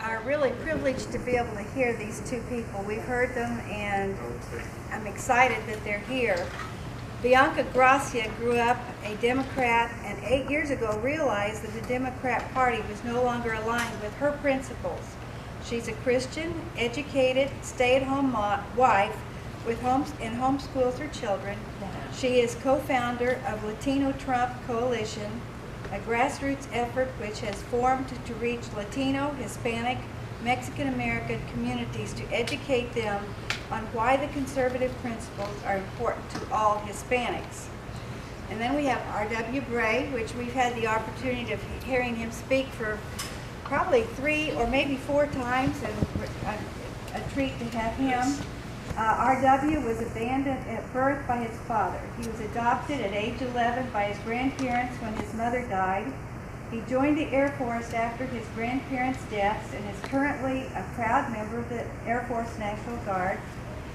are really privileged to be able to hear these two people. We've heard them, and I'm excited that they're here. Bianca Gracia grew up a Democrat, and 8 years ago realized that the Democrat Party was no longer aligned with her principles. She's a Christian, educated, stay-at-home wife and homeschools her children. She is co-founder of Latino Trump Coalition, a grassroots effort which has formed to reach Latino, Hispanic, Mexican-American communities to educate them on why the conservative principles are important to all Hispanics. And then we have R.W. Bray, which we've had the opportunity of hearing him speak for probably 3 or maybe 4 times, and a treat to have him. R.W. was abandoned at birth by his father. He was adopted at age 11 by his grandparents when his mother died. He joined the Air Force after his grandparents' deaths and is currently a proud member of the Air Force National Guard.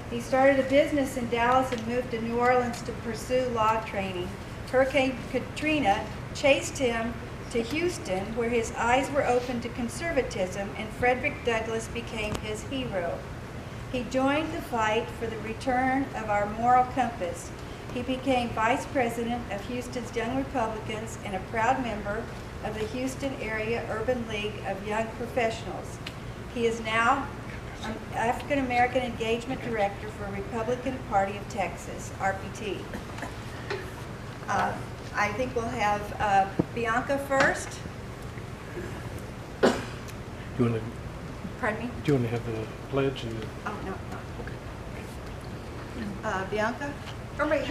He started a business in Dallas and moved to New Orleans to pursue law training. Hurricane Katrina chased him to Houston, where his eyes were opened to conservatism, and Frederick Douglass became his hero. He joined the fight for the return of our moral compass. He became vice president of Houston's Young Republicans and a proud member of the Houston Area Urban League of Young Professionals. He is now an African American Engagement Director for Republican Party of Texas, RPT. I think we'll have Bianca first. You want to? Pardon me? Do you want to have the pledge? And the... Oh, no. Okay. Bianca? Sorry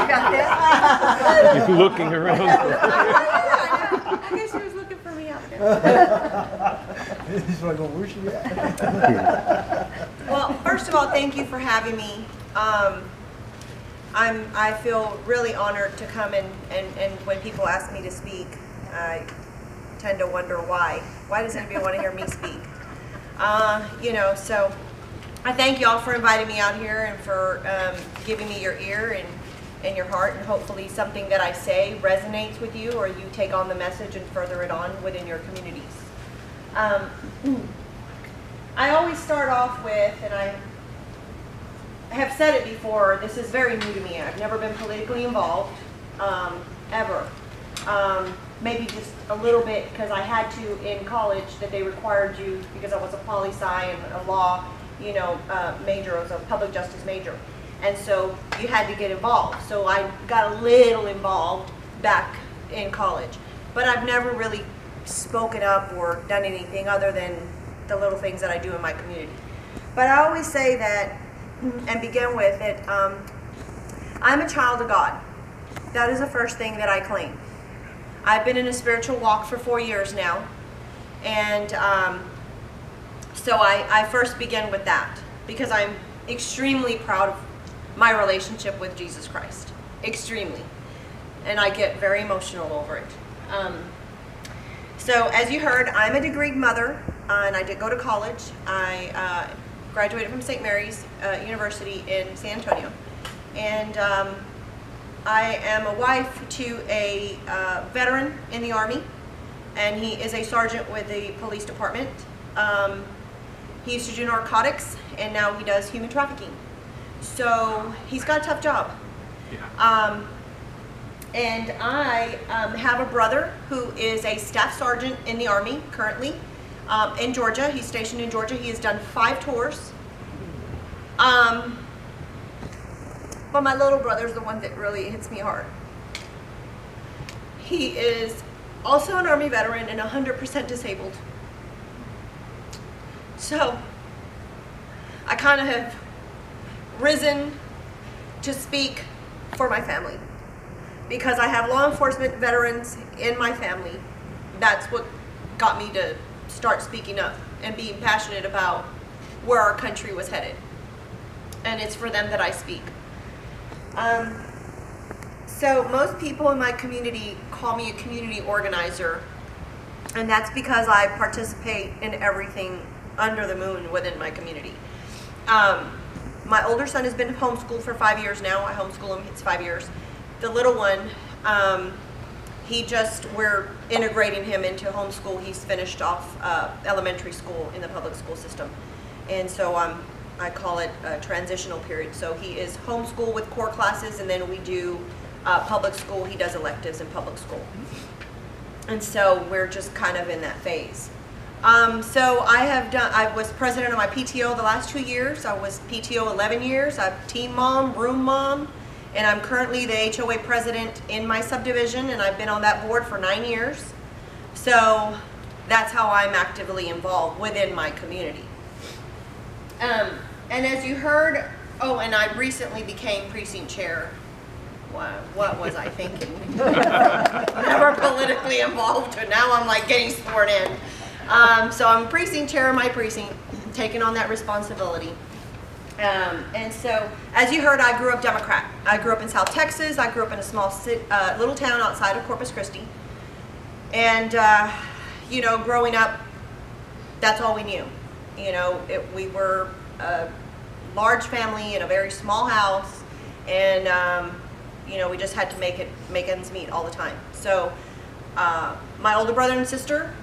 about that. You're looking around. I guess she was looking for me out there. He's like, where's she at? Well, first of all, thank you for having me. I feel really honored to come and when people ask me to speak, I tend to wonder why. Why does anybody want to hear me speak? So I thank y'all for inviting me out here and for giving me your ear and your heart, and hopefully something that I say resonates with you, or you take on the message and further it on within your communities. I always start off with, and I have said it before, this is very new to me. I've never been politically involved, ever. Maybe just a little bit because I had to in college, that they required you, because I was a poli-sci and a law major. I was a public justice major. And so you had to get involved. So I got a little involved back in college. But I've never really spoken up or done anything other than the little things that I do in my community. But I always say that, and begin with it, I'm a child of God. That is the first thing that I claim. I've been in a spiritual walk for 4 years now. And so I first begin with that, because I'm extremely proud of my relationship with Jesus Christ. Extremely. And I get very emotional over it. So as you heard, I'm a degreed mother, and I did go to college. I graduated from St. Mary's University in San Antonio. And I am a wife to a veteran in the Army, and he is a sergeant with the police department. He used to do narcotics, and now he does human trafficking. So he's got a tough job. Yeah. And I have a brother who is a staff sergeant in the Army currently in Georgia. He's stationed in Georgia. He has done 5 tours. But my little brother's the one that really hits me hard. He is also an Army veteran and 100% disabled. So I kind of have risen to speak for my family, because I have law enforcement veterans in my family. That's what got me to start speaking up and being passionate about where our country was headed. And it's for them that I speak. So most people in my community call me a community organizer, and that's because I participate in everything under the moon within my community. My older son has been homeschooled for 5 years now. I homeschool him, it's 5 years. The little one we're integrating him into homeschool. He's finished off elementary school in the public school system. And so I call it a transitional period. So he is homeschool with core classes, and then we do public school. He does electives in public school. And so we're just kind of in that phase. So I was president of my PTO the last 2 years. I was PTO 11 years. I'm team mom, room mom, and I'm currently the HOA president in my subdivision, and I've been on that board for 9 years. So that's how I'm actively involved within my community. And as you heard, oh, and I recently became precinct chair. Wow, what was I thinking? Never politically involved, and now I'm like getting sworn in. So I'm precinct chair of my precinct, taking on that responsibility. And so, as you heard, I grew up Democrat. I grew up in South Texas. I grew up in a small little town outside of Corpus Christi. And, you know, growing up, that's all we knew. You know, we were a large family in a very small house, and, you know, we just had to make ends meet all the time. So, my older brother and sister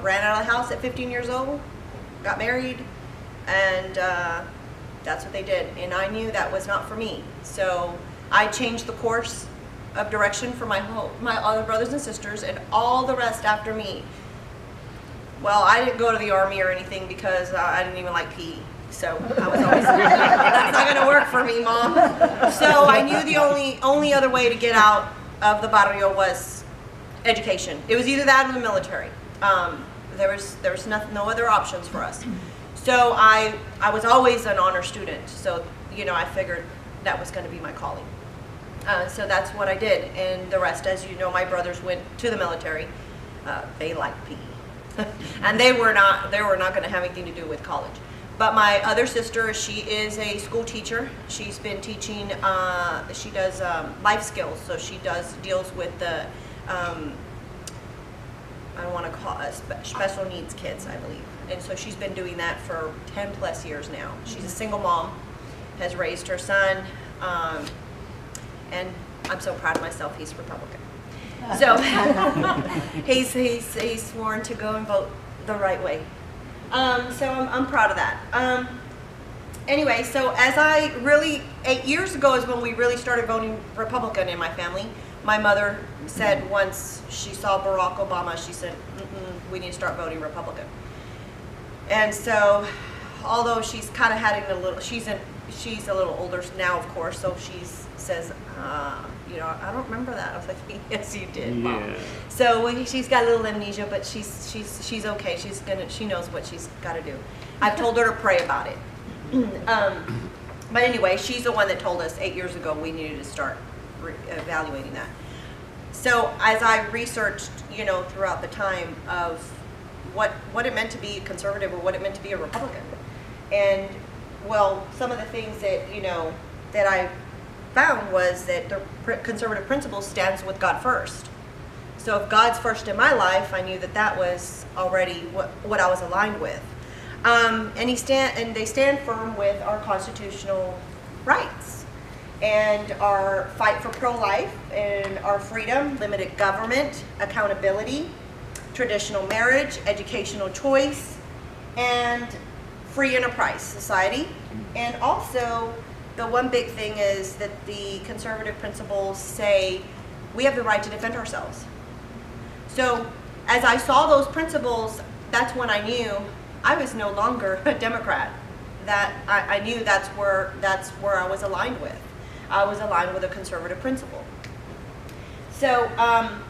ran out of the house at 15 years old, got married, and that's what they did. And I knew that was not for me. So I changed the course of direction for my other brothers and sisters, and all the rest after me. Well, I didn't go to the Army or anything because I didn't even like PE. So I was always, that's not going to work for me, Mom. So I knew the only other way to get out of the barrio was education. It was either that or the military. There was no other options for us. So I was always an honor student. So, you know, I figured that was going to be my calling. So that's what I did. And the rest, as you know, my brothers went to the military. They liked PE. And they were not going to have anything to do with college. But my other sister, she is a school teacher. She's been teaching, she does life skills. So she deals with the, I don't want to call it special needs kids, I believe. And so she's been doing that for 10 plus years now. She's a single mom, has raised her son, and I'm so proud of myself. He's Republican. So he's sworn to go and vote the right way. So I'm proud of that. Anyway, so 8 years ago is when we really started voting Republican in my family. My mother said once she saw Barack Obama, she said, we need to start voting Republican. And so, although she's kind of having a little, she's a little older now, of course, so she says, you know, I don't remember that. I was like, yes, you did, Mom. Yeah. So she's got a little amnesia, but she's okay. She knows what she's got to do. I've told her to pray about it. But anyway, she's the one that told us 8 years ago we needed to start evaluating that. So as I researched, you know, throughout the time of what it meant to be a conservative or what it meant to be a Republican, and well, some of the things that, you know, that I found was that the conservative principle stands with God first. So if God's first in my life, I knew that was already what I was aligned with. And they stand firm with our constitutional rights and our fight for pro-life and our freedom, limited government, accountability, traditional marriage, educational choice, and free enterprise society. And also, the one big thing is that the conservative principles say we have the right to defend ourselves. So as I saw those principles, that's when I knew I was no longer a Democrat. That I knew that's where I was aligned with. I was aligned with a conservative principle. So I'm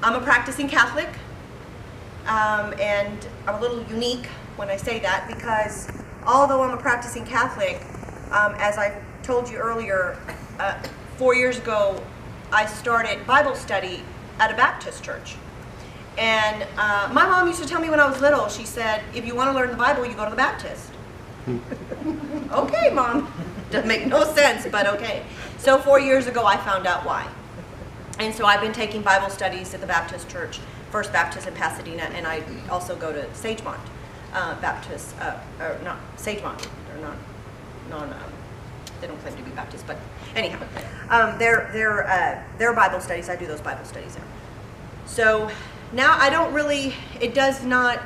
a practicing Catholic, and I'm a little unique when I say that because although I'm a practicing Catholic, as I told you earlier, 4 years ago I started Bible study at a Baptist church. And my mom used to tell me when I was little, she said, if you want to learn the Bible, you go to the Baptist. Okay, Mom. Doesn't make no sense, but okay. So 4 years ago, I found out why. And so I've been taking Bible studies at the Baptist Church, First Baptist in Pasadena, and I also go to Sagemont Baptist, or not Sagemont, or They don't claim to be Baptist, but anyhow, their Bible studies. I do those Bible studies there. So now I don't really. It does not.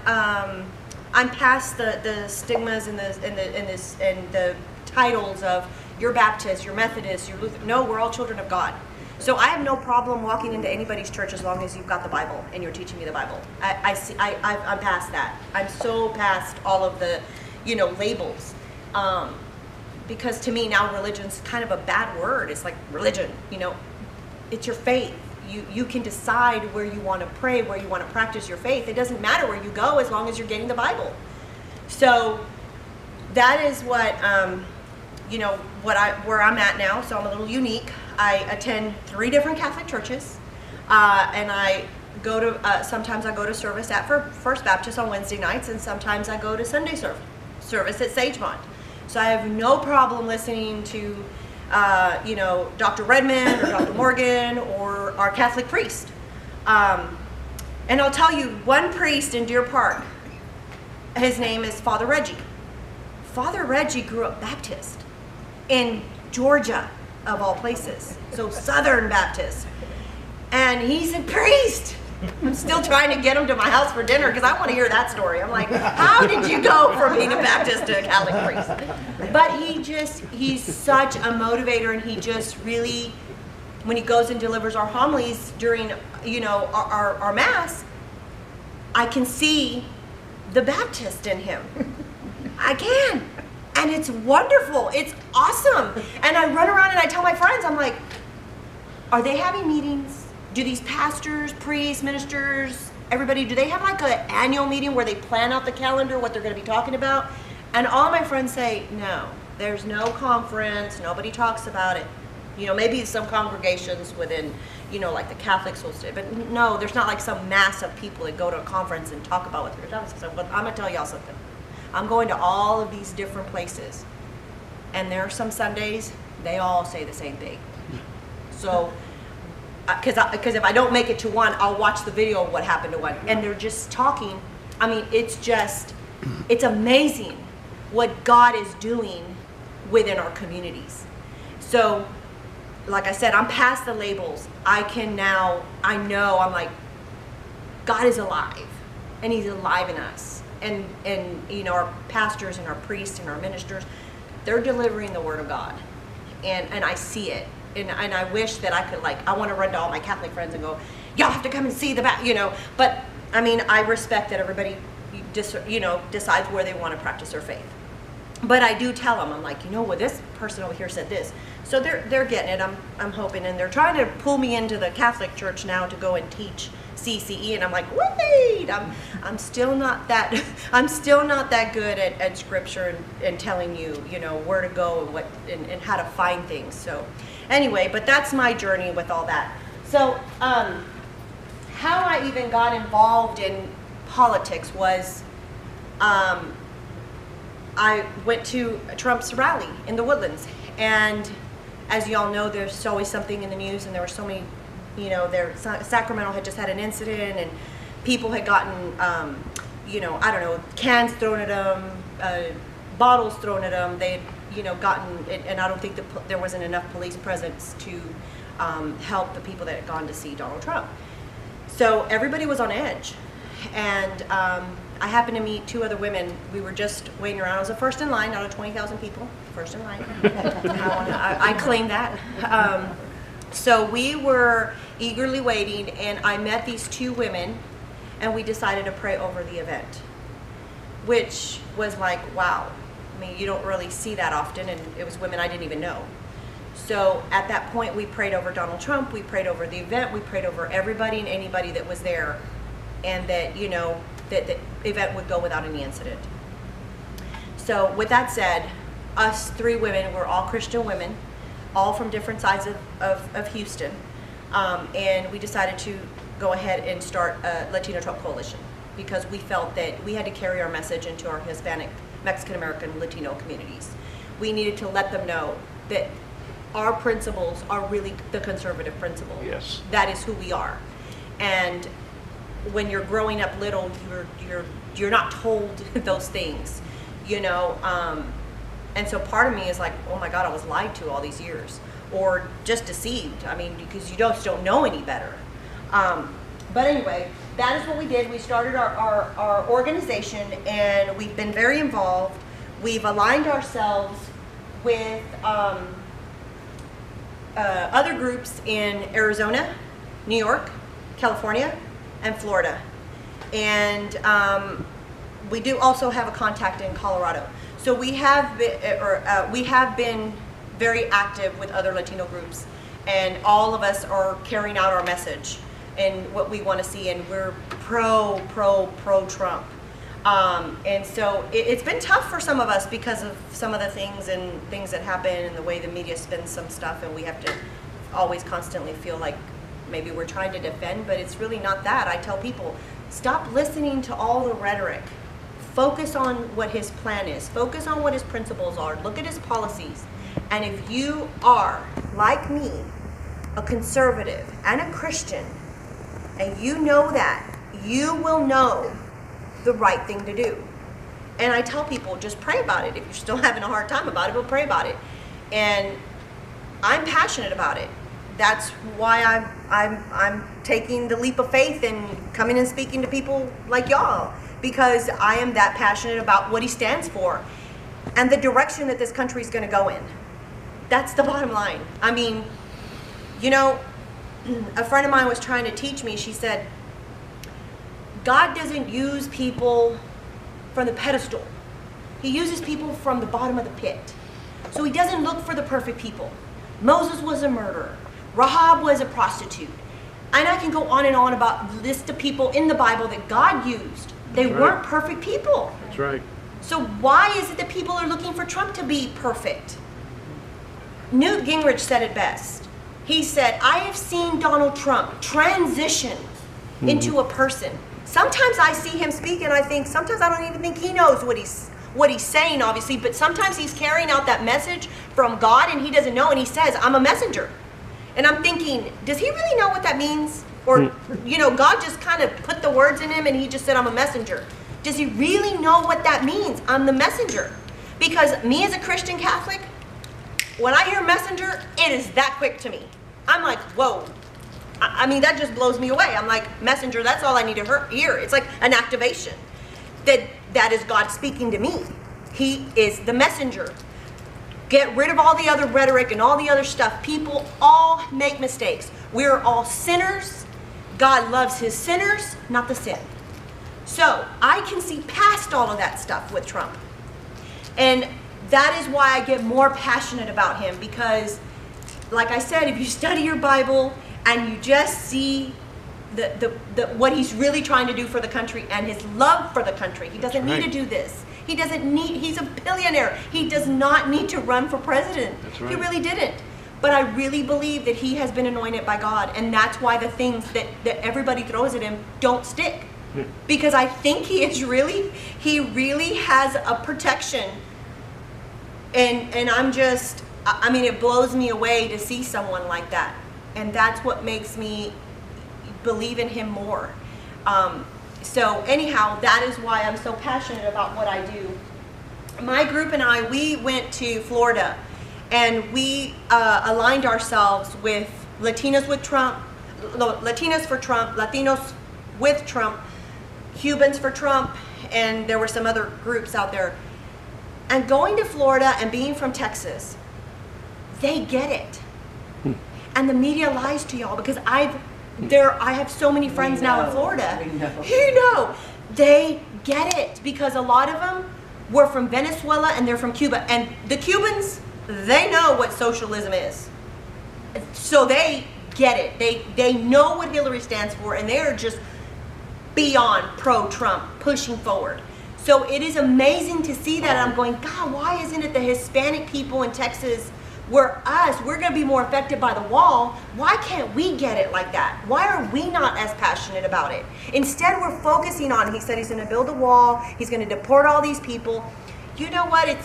I'm past the stigmas and the titles of you're Baptist, you're Methodist, you're Lutheran. No, we're all children of God. So I have no problem walking into anybody's church as long as you've got the Bible and you're teaching me the Bible. I'm past that. I'm so past all of the, labels. Because to me now religion's kind of a bad word. It's like religion, it's your faith. You can decide where you want to pray, where you want to practice your faith. It doesn't matter where you go as long as you're getting the Bible. So that is what, where I'm at now. So I'm a little unique. I attend 3 different Catholic churches, and I go to, sometimes I go to service at First Baptist on Wednesday nights, and sometimes I go to Sunday service at Sagemont. So I have no problem listening to, Dr. Redmond or Dr. Morgan or our Catholic priest. And I'll tell you, one priest in Deer Park, his name is Father Reggie. Father Reggie grew up Baptist in Georgia, of all places. So Southern Baptist. And he's a priest. I'm still trying to get him to my house for dinner because I want to hear that story. I'm like, how did you go from being a Baptist to a Catholic priest? But he's such a motivator, and he just really, when he goes and delivers our homilies during, our Mass, I can see the Baptist in him. I can. And it's wonderful. It's awesome. And I run around and I tell my friends, I'm like, are they having meetings? Do these pastors, priests, ministers, everybody, do they have like an annual meeting where they plan out the calendar, what they're going to be talking about? And all my friends say, no, there's no conference. Nobody talks about it. Maybe some congregations within, like the Catholics will say, but no, there's not like some mass of people that go to a conference and talk about what they're talking about. But I'm going to tell y'all something. I'm going to all of these different places, and there are some Sundays, they all say the same thing. So, because if I don't make it to one, I'll watch the video of what happened to one, and they're just talking. I mean, it's amazing what God is doing within our communities. So, like I said, I'm past the labels. I know, I'm like, God is alive, and He's alive in us. And our pastors and our priests and our ministers, they're delivering the Word of God, and I see it, and I wish that I could, I want to run to all my Catholic friends and go, y'all have to come and see but I mean, I respect that everybody decides where they want to practice their faith. But I do tell them, I'm like, well, this person over here said this, so they're getting it. I'm hoping, and they're trying to pull me into the Catholic Church now to go and teach CCE, and I'm like, wait, I'm still not that good at scripture and telling you, where to go and what and how to find things. So anyway, but that's my journey with all that. So how I even got involved in politics was I went to Trump's rally in the Woodlands, and as you all know, there's always something in the news, and there were so many, Sacramento had just had an incident, and people had gotten, cans thrown at them, bottles thrown at them. They had, gotten, and I don't think there wasn't enough police presence to help the people that had gone to see Donald Trump. So everybody was on edge, and I happened to meet 2 other women. We were just waiting around. I was the first in line out of 20,000 people. First in line. I claim that. So we were eagerly waiting, and I met these 2 women, and we decided to pray over the event, which was like, wow. I mean, you don't really see that often, and it was women I didn't even know. So at that point, we prayed over Donald Trump, we prayed over the event, we prayed over everybody and anybody that was there, and that, that the event would go without any incident. So with that said, us 3 women were all Christian women, all from different sides of Houston, and we decided to go ahead and start a Latino Trump Coalition because we felt that we had to carry our message into our Hispanic, Mexican American, Latino communities. We needed to let them know that our principles are really the conservative principle. Yes. That is who we are. And when you're growing up little, you're not told those things, And so part of me is like, oh my God, I was lied to all these years, or just deceived. I mean, because you just don't know any better. But anyway, that is what we did. We started our organization, and we've been very involved. We've aligned ourselves with other groups in Arizona, New York, California, and Florida. And we do also have a contact in Colorado. So we have been very active with other Latino groups, and all of us are carrying out our message and what we want to see, and we're pro Trump. And so it's been tough for some of us because of some of the things that happen and the way the media spins some stuff, and we have to always constantly feel like maybe we're trying to defend, but it's really not that. I tell people, stop listening to all the rhetoric. Focus on what his plan is. Focus on what his principles are. Look at his policies. And if you are, like me, a conservative and a Christian, and you know that, you will know the right thing to do. And I tell people, just pray about it. If you're still having a hard time about it, but pray about it. And I'm passionate about it. That's why I'm taking the leap of faith and coming and speaking to people like y'all, because I am that passionate about what he stands for and the direction that this country is going to go in. That's the bottom line. I mean, you know, a friend of mine was trying to teach me. She said, God doesn't use people from the pedestal. He uses people from the bottom of the pit. So he doesn't look for the perfect people. Moses was a murderer. Rahab was a prostitute. And I can go on and on about the list of people in the Bible that God used. They weren't perfect people. That's right. So why is it that people are looking for Trump to be perfect? Newt Gingrich said it best. He said, I have seen Donald Trump transition into a person. Sometimes I see him speak and I think, sometimes I don't even think he knows what he's saying, obviously, but sometimes he's carrying out that message from God and he doesn't know, and he says, I'm a messenger. And I'm thinking, does he really know what that means? Or, you know, God just kind of put the words in him and he just said, I'm a messenger. Does he really know what that means? I'm the messenger. Because me as a Christian Catholic, when I hear messenger, it is that quick to me. I'm like, whoa. I mean, that just blows me away. I'm like, messenger, that's all I need to hear. It's like an activation. That is God speaking to me. He is the messenger. Get rid of all the other rhetoric and all the other stuff. People all make mistakes. We're all sinners. God loves his sinners, not the sin. So I can see past all of that stuff with Trump. And that is why I get more passionate about him, because, like I said, if you study your Bible and you just see what he's really trying to do for the country and his love for the country, he doesn't need to do this. He's a billionaire. He does not need to run for president. That's right. He really didn't. But I really believe that he has been anointed by God, and that's why the things that everybody throws at him don't stick. Because I think he really has a protection. And I mean, it blows me away to see someone like that. And that's what makes me believe in him more. So anyhow, that is why I'm so passionate about what I do. My group and I, we went to Florida, and we aligned ourselves with Latinos with Trump, Latinos for Trump, Latinos with Trump, Cubans for Trump, and there were some other groups out there. And going to Florida and being from Texas, they get it. And the media lies to y'all, because I have so many friends now in Florida. You know, they get it, because a lot of them were from Venezuela and they're from Cuba. And the Cubans, they know what socialism is. So they get it. They know what Hillary stands for, and they're just beyond pro-Trump, pushing forward. So it is amazing to see that. I'm going, God, why isn't it the Hispanic people in Texas, we're going to be more affected by the wall? Why can't we get it like that? Why are we not as passionate about it? Instead, we're focusing on, he said he's going to build a wall, he's going to deport all these people. You know what?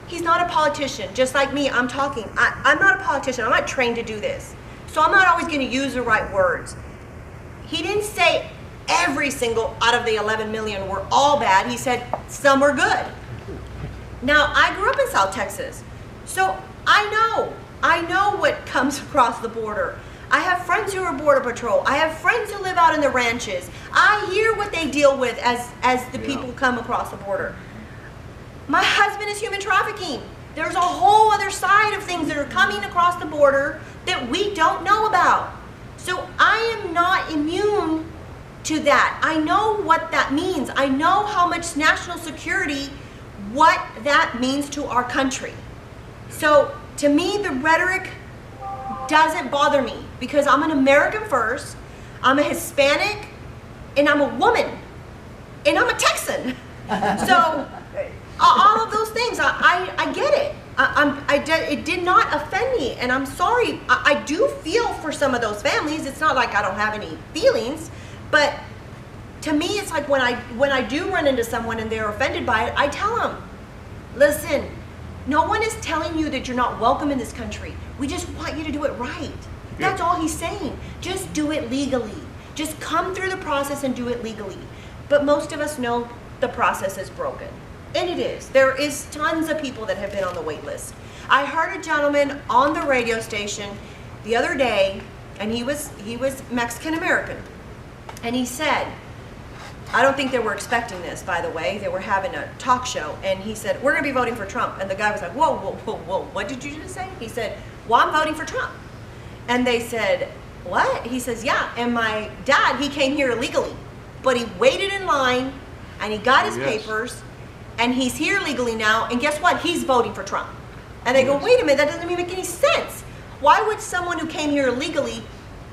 He's not a politician. Just like me, I'm talking. I'm not a politician. I'm not trained to do this. So I'm not always going to use the right words. He didn't say every single out of the 11 million were all bad. He said some were good. Now, I grew up in South Texas, so I know what comes across the border. I have friends who are Border Patrol. I have friends who live out in the ranches. I hear what they deal with as the people come across the border. My husband is human trafficking. There's a whole other side of things that are coming across the border that we don't know about. So I am not immune to that. I know what that means. I know how much national security, what that means to our country. So to me, the rhetoric doesn't bother me because I'm an American first, I'm a Hispanic, and I'm a woman, and I'm a Texan. So all of those things, I get it. It did not offend me, and I'm sorry. I do feel for some of those families. It's not like I don't have any feelings, but to me, it's like when I do run into someone and they're offended by it, I tell them, listen, no one is telling you that you're not welcome in this country. We just want you to do it right. That's all he's saying. Just do it legally. Just come through the process and do it legally. But most of us know the process is broken. And it is. There is tons of people that have been on the wait list. I heard a gentleman on the radio station the other day, and he was Mexican American. And he said, I don't think they were expecting this, by the way. They were having a talk show, and he said, we're going to be voting for Trump. And the guy was like, whoa, whoa, whoa, whoa, what did you just say? He said, well, I'm voting for Trump. And they said, what? He says, yeah, and my dad, he came here illegally, but he waited in line, and he got his papers, and he's here legally now, and guess what? He's voting for Trump. And they go, wait a minute, that doesn't even make any sense. Why would someone who came here illegally,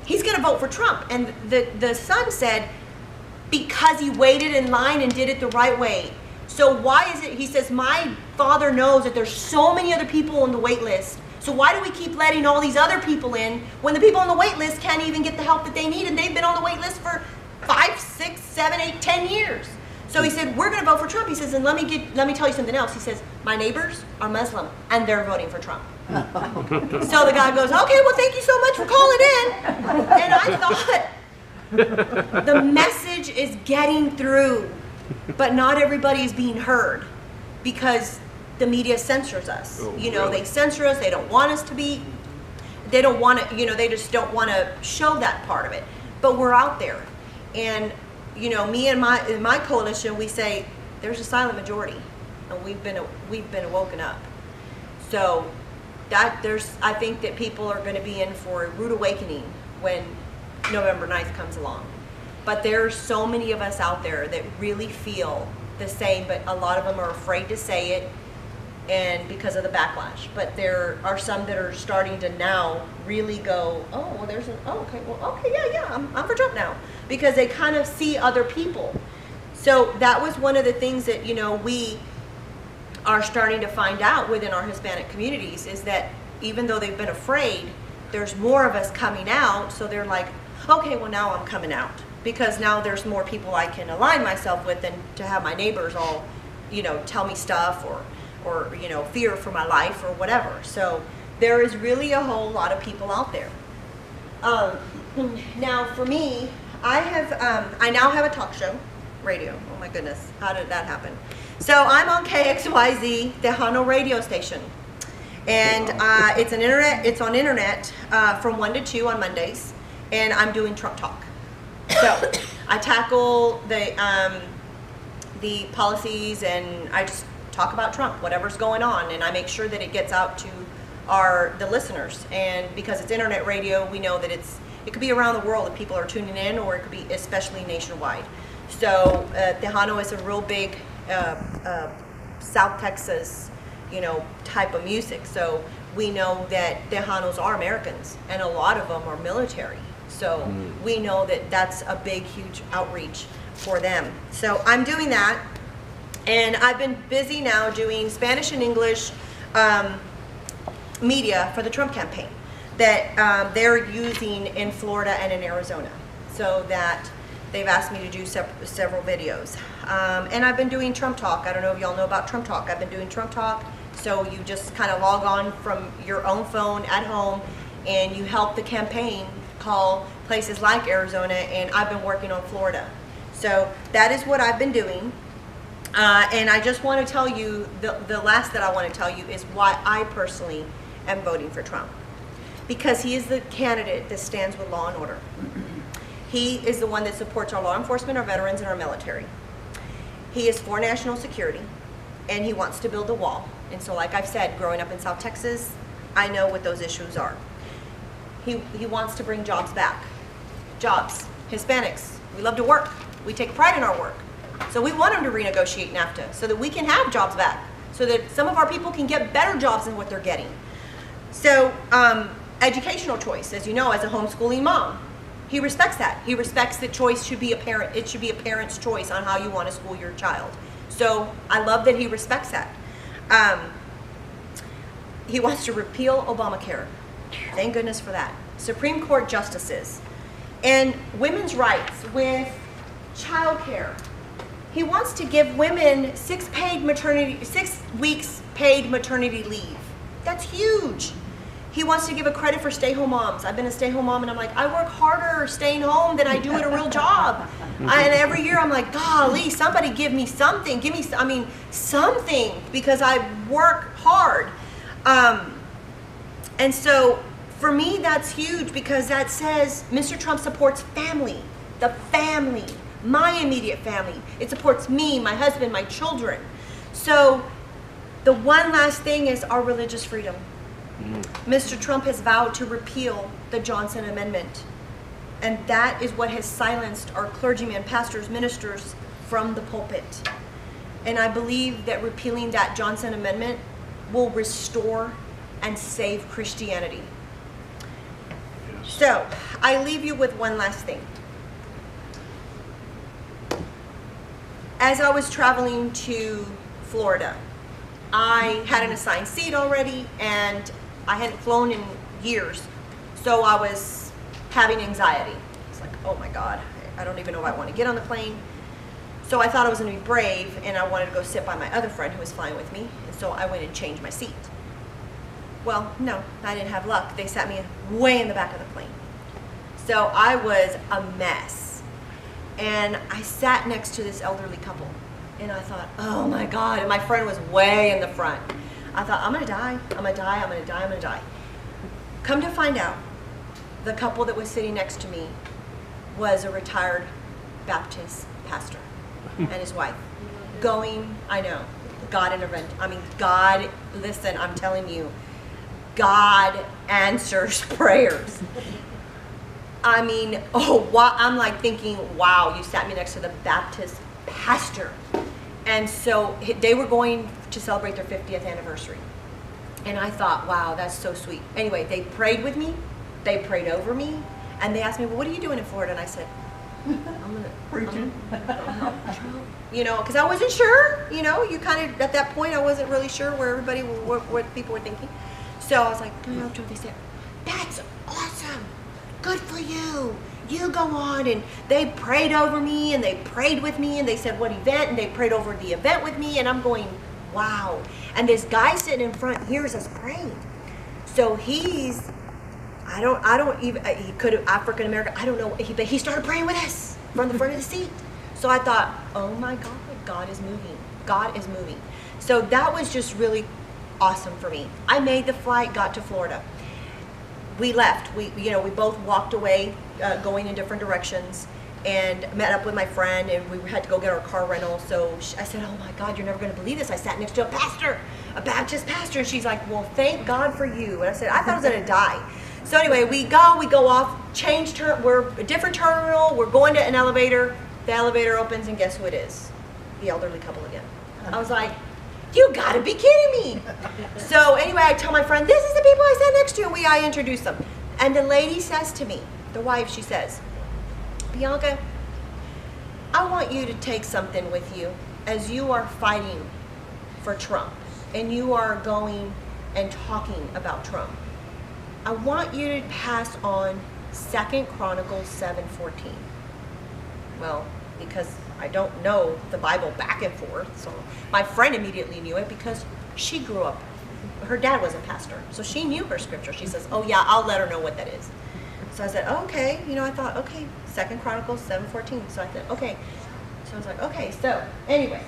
he's going to vote for Trump? And the son said, because he waited in line and did it the right way. So why is it, he says, my father knows that there's so many other people on the wait list. So why do we keep letting all these other people in when the people on the wait list can't even get the help that they need, and they've been on the wait list for 5, 6, 7, 8, 10 years. So he said, we're going to vote for Trump. He says, and let me tell you something else. He says, my neighbors are Muslim, and they're voting for Trump. So the guy goes, okay, well, thank you so much for calling in. And I thought, the message is getting through, but not everybody is being heard because the media censors us. They censor us. They don't want us to be, they don't want to, they just don't want to show that part of it. But we're out there. And, me and my coalition, we say there's a silent majority, and we've been woken up. So I think that people are going to be in for a rude awakening when November 9th comes along. But there are so many of us out there that really feel the same, but a lot of them are afraid to say it, and because of the backlash. But there are some that are starting to now really go, oh, well, I'm for Trump now, because they kind of see other people. So that was one of the things that, we are starting to find out within our Hispanic communities, is that even though they've been afraid, there's more of us coming out. So they're like, okay, well, now I'm coming out, because now there's more people I can align myself with than to have my neighbors all, tell me stuff or fear for my life or whatever. So there is really a whole lot of people out there. Now for me, I now have a talk show, radio. Oh my goodness, how did that happen? So I'm on KXYZ, Tejano radio station. And it's on internet from 1 to 2 on Mondays, and I'm doing Trump Talk. So I tackle the policies, and I just talk about Trump, whatever's going on, and I make sure that it gets out to the listeners. And because it's internet radio, we know that it could be around the world that people are tuning in, or it could be especially nationwide. So Tejano is a real big South Texas, type of music. So we know that Tejanos are Americans, and a lot of them are military. So we know that that's a big, huge outreach for them. So I'm doing that, and I've been busy now doing Spanish and English media for the Trump campaign that they're using in Florida and in Arizona. So that they've asked me to do several videos. And I've been doing Trump Talk. I don't know if y'all know about Trump Talk. I've been doing Trump Talk. So you just kind of log on from your own phone at home, and you help the campaign call places like Arizona, and I've been working on Florida. So that is what I've been doing. And I just want to tell you, the last that I want to tell you is why I personally am voting for Trump. Because he is the candidate that stands with law and order. He is the one that supports our law enforcement, our veterans, and our military. He is for national security, and he wants to build a wall. And so, like I've said, growing up in South Texas, I know what those issues are. He wants to bring jobs back. Jobs. Hispanics. We love to work. We take pride in our work. So we want him to renegotiate NAFTA so that we can have jobs back, so that some of our people can get better jobs than what they're getting. So, educational choice, as you know, as a homeschooling mom, he respects that. He respects that choice should be a parent. It should be a parent's choice on how you want to school your child. So I love that he respects that. He wants to repeal Obamacare. Thank goodness for that. Supreme Court justices and women's rights with child care. He wants to give women 6 weeks paid maternity leave. That's huge. He wants to give a credit for stay-home moms. I've been a stay-home mom, and I'm like, I work harder staying home than I do at a real job. And every year I'm like, golly, somebody give me something. Give me, something, because I work hard. And so for me, that's huge, because that says Mr. Trump supports family, the family, my immediate family. It supports me, my husband, my children. So the one last thing is our religious freedom. Mr. Trump has vowed to repeal the Johnson Amendment. And that is what has silenced our clergymen, pastors, ministers from the pulpit. And I believe that repealing that Johnson Amendment will restore and save Christianity. Yes. So, I leave you with one last thing. As I was traveling to Florida, I had an assigned seat already, and I hadn't flown in years. So I was having anxiety. It's like, oh my God, I don't even know if I want to get on the plane. So I thought I was going to be brave, and I wanted to go sit by my other friend who was flying with me. And so I went and changed my seat. Well, no, I didn't have luck. They sat me way in the back of the plane. So I was a mess. And I sat next to this elderly couple. And I thought, oh my God. And my friend was way in the front. I thought, I'm going to die. I'm going to die. I'm going to die. I'm going to die. Come to find out, the couple that was sitting next to me was a retired Baptist pastor and his wife. I know, God intervened. God, listen, I'm telling you, God answers prayers. I'm like thinking, wow, you sat me next to the Baptist pastor. And so they were going to celebrate their 50th anniversary. And I thought, wow, that's so sweet. Anyway, they prayed with me. They prayed over me. And they asked me, well, what are you doing in Florida? And I said, Preaching. Because I wasn't sure. You kind of, at that point, I wasn't really sure what people were thinking. So I was like, they said, that's awesome. Good for you. You go on. And they prayed over me, and they prayed with me, and they said, what event? And they prayed over the event with me, and I'm going, wow. And this guy sitting in front hears us praying. So he could have African American, I don't know, but he started praying with us from the front of the seat. So I thought, oh my God, God is moving. God is moving. So that was just really awesome for me. I made the flight, got to Florida. We left. We both walked away, going in different directions, and met up with my friend, and we had to go get our car rental. So I said, oh my God, you're never going to believe this. I sat next to a pastor, a Baptist pastor. And she's like, well, thank God for you. And I said, I thought I was going to die. So anyway, we go off, we're a different terminal, we're going to an elevator. The elevator opens, and guess who it is? The elderly couple again. I was like, you gotta be kidding me. So anyway, I tell my friend, this is the people I sat next to, and I introduce them. And the lady says to me, the wife, she says, Bianca, I want you to take something with you as you are fighting for Trump, and you are going and talking about Trump. I want you to pass on 2 Chronicles 7:14. Well, because I don't know the Bible back and forth, so my friend immediately knew it because she grew up. Her dad was a pastor, so she knew her scripture. She says, oh yeah, I'll let her know what that is. So I said, okay. I thought, okay, 2 Chronicles 7:14. So I said, okay. So I was like, okay. So anyway,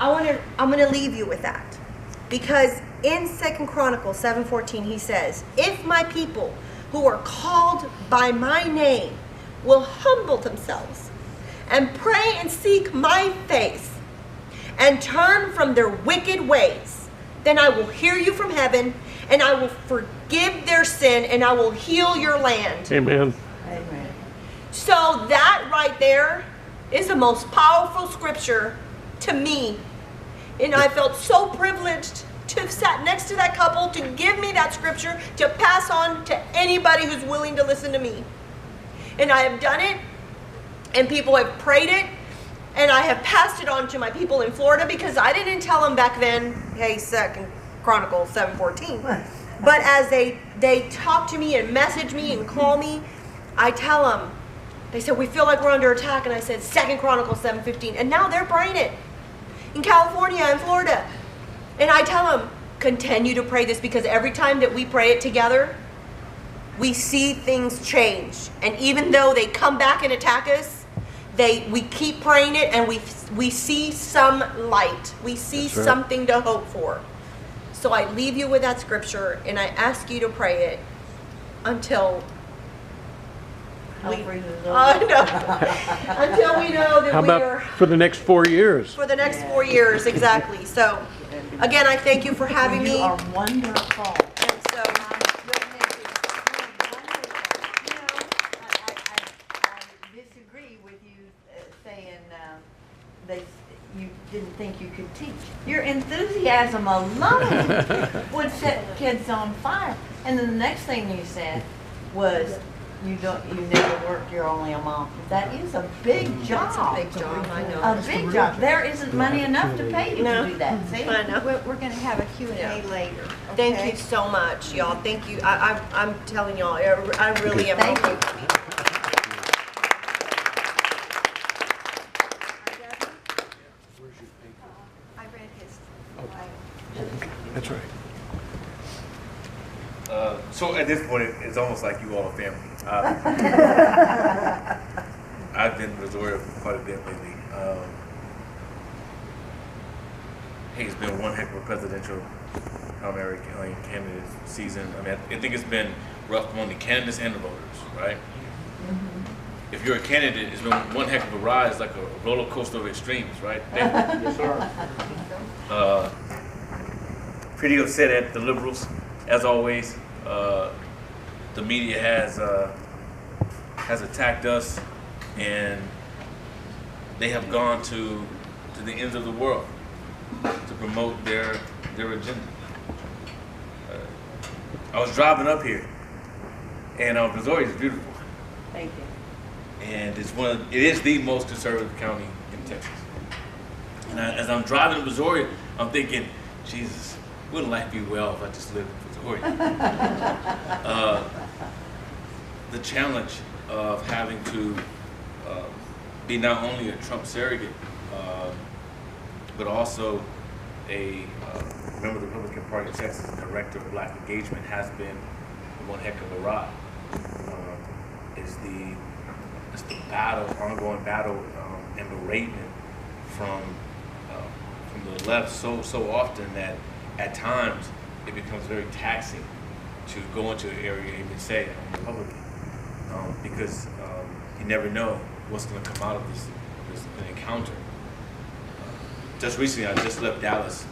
I'm gonna leave you with that, because in 2 Chronicles 7:14 he says, "If my people who are called by my name will humble themselves and pray and seek my face and turn from their wicked ways, then I will hear you from heaven and I will forgive their sin and I will heal your land." Amen. Amen. So that right there is the most powerful scripture to me. And I felt so privileged to have sat next to that couple to give me that scripture to pass on to anybody who's willing to listen to me. And I have done it, and people have prayed it, and I have passed it on to my people in Florida, because I didn't tell them back then, hey, 2 Chronicles 7:14. But as they talk to me and message me and call me, I tell them. They said, "We feel like we're under attack," and I said 2 Chronicles 7:15, and now they're praying it in California and Florida. And I tell them, continue to pray this, because every time that we pray it together, we see things change. And even though they come back and attack us, we keep praying it, and we see some light. We see That's right. something to hope for. So I leave you with that scripture, and I ask you to pray it until I'll freeze it over. I know. Until we know that How we about are for the next 4 years? for the next 4 years, exactly. So again, I thank you for having You me. are wonderful. And so, I disagree with you saying you didn't think you could teach. Your enthusiasm alone would set kids on fire. And then the next thing you said was, you never work, you're only a mom. That is a big job. it's a big job, I know. A big job. There isn't money enough to pay you No. to do that. See? I know. We're going to have a Q&A Yeah. later. Thank okay? you so much, y'all. Thank you. I'm telling y'all, I really am. Thank you. I read his. That's right. So at this point, it's almost like you all are family. I've been in Missouri for quite a bit lately. Hey, it's been one heck of a presidential primary candidate season. I mean, I think it's been rough on the candidates and the voters, right? Mm-hmm. If you're a candidate, it's been one heck of a ride. It's like a roller coaster of extremes, right? Yes, sir. Pretty upset at the liberals, as always. The media has attacked us, and they have gone to the ends of the world to promote their agenda. I was driving up here, and Missouri is beautiful, Thank you. and it is the most conservative county in Texas. And as I'm driving to Missouri, I'm thinking, Jesus, wouldn't life be well if I just lived in Missouri? The challenge of having to be not only a Trump surrogate, but also a member of the Republican Party of Texas, director of Black Engagement, has been one heck of a ride. It's the ongoing battle, and beratement from the left so often that at times it becomes very taxing to go into an area and even say I'm Republican, because you never know what's going to come out of this encounter. Just recently, I just left Dallas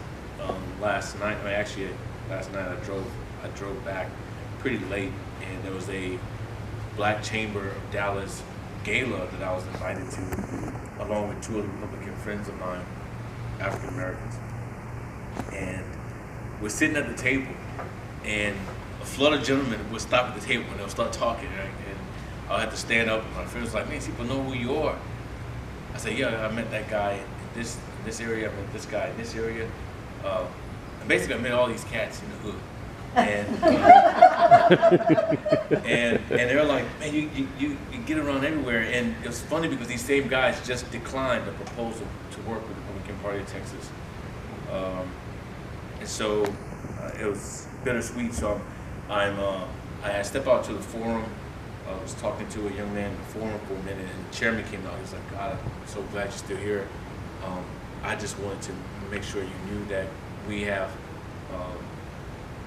last night. Last night I drove back pretty late, and there was a Black Chamber of Dallas gala that I was invited to, along with two other Republican friends of mine, African Americans. And we're sitting at the table, and a flood of gentlemen would stop at the table and they'll start talking, right? And I'll have to stand up, and my friends was like, "Man, people know who you are." I said, "Yeah, I met that guy in this area. I met this guy in this area." And basically, I met all these cats in the hood. And they're like, "Man, you get around everywhere." And it was funny because these same guys just declined the proposal to work with the Republican Party of Texas. And so it was bittersweet. So I stepped out to the forum. I was talking to a young man in the forum for a minute, and the chairman came out. He was like, "God, I'm so glad you're still here. I just wanted to make sure you knew that we have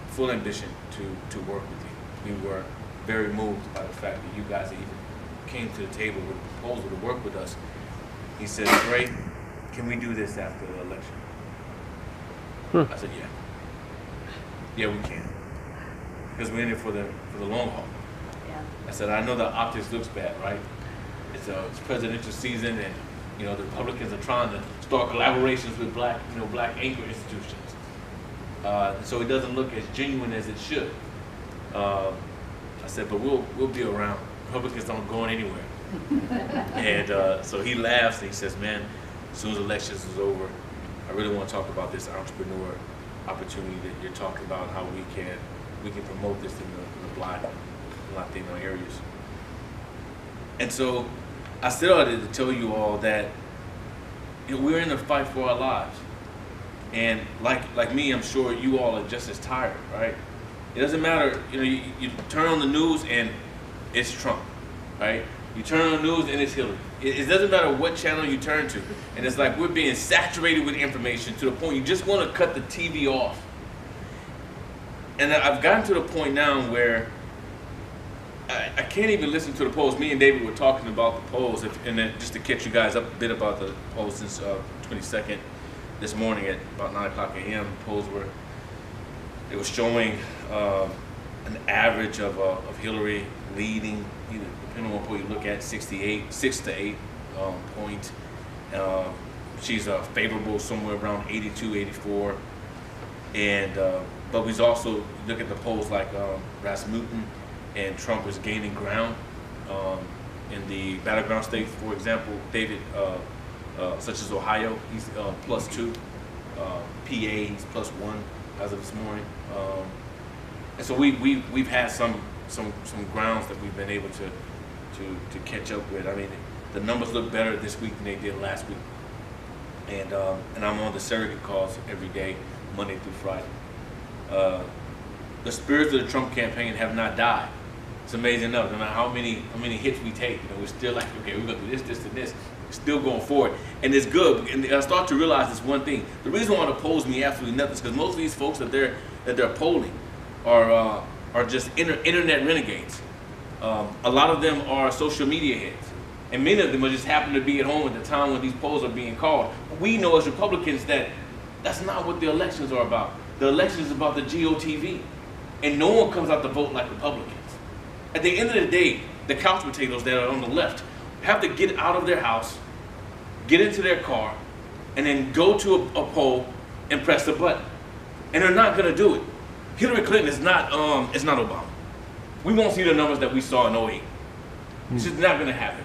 full ambition to work with you. We were very moved by the fact that you guys even came to the table with a proposal to work with us. He said, "Great, can we do this after the election?" I said, yeah, we can, because we're in it for the long haul. Yeah. I said, I know the optics looks bad, right? It's presidential season, and the Republicans are trying to start collaborations with black anchor institutions. So it doesn't look as genuine as it should. I said, but we'll be around. Republicans don't go anywhere. And so he laughs and he says, man, as soon as elections is over, I really want to talk about this entrepreneur opportunity that you're talking about, how we can promote this in the Black and Latino areas. And so I started to tell you all that we're in a fight for our lives. And like me, I'm sure you all are just as tired, right? It doesn't matter, you turn on the news and it's Trump, right? You turn on the news and it's Hillary. It doesn't matter what channel you turn to. And it's like we're being saturated with information to the point you just want to cut the TV off. And I've gotten to the point now where I can't even listen to the polls. Me and David were talking about the polls, and then just to catch you guys up a bit about the polls since 22nd this morning at about 9 o'clock a.m. The polls it was showing an average of Hillary leading, depending on what poll you look at, 6 to 8 point. She's favorable somewhere around 82, 84. And but we also look at the polls like Rasmussen and Trump is gaining ground in the battleground states. For example, David, such as Ohio, he's +2. PA, he's +1 as of this morning. And so we've had some grounds that we've been able to catch up with. I mean, the numbers look better this week than they did last week. And I'm on the surrogate calls every day, Monday through Friday. The spirits of the Trump campaign have not died. It's amazing enough. No matter how many hits we take, we're still like, okay, we're gonna do this, and this. We're still going forward, and it's good. And I start to realize this one thing: the reason why the polls mean absolutely nothing is because most of these folks that they're polling are just internet renegades. A lot of them are social media heads, and many of them are just happen to be at home at the time when these polls are being called. We know as Republicans that that's not what the elections are about. The election is about the GOTV, and no one comes out to vote like Republicans. At the end of the day, the couch potatoes that are on the left have to get out of their house, get into their car, and then go to a poll and press the button. And they're not going to do it. Hillary Clinton is not Obama. We won't see the numbers that we saw in 08. It's just not going to happen.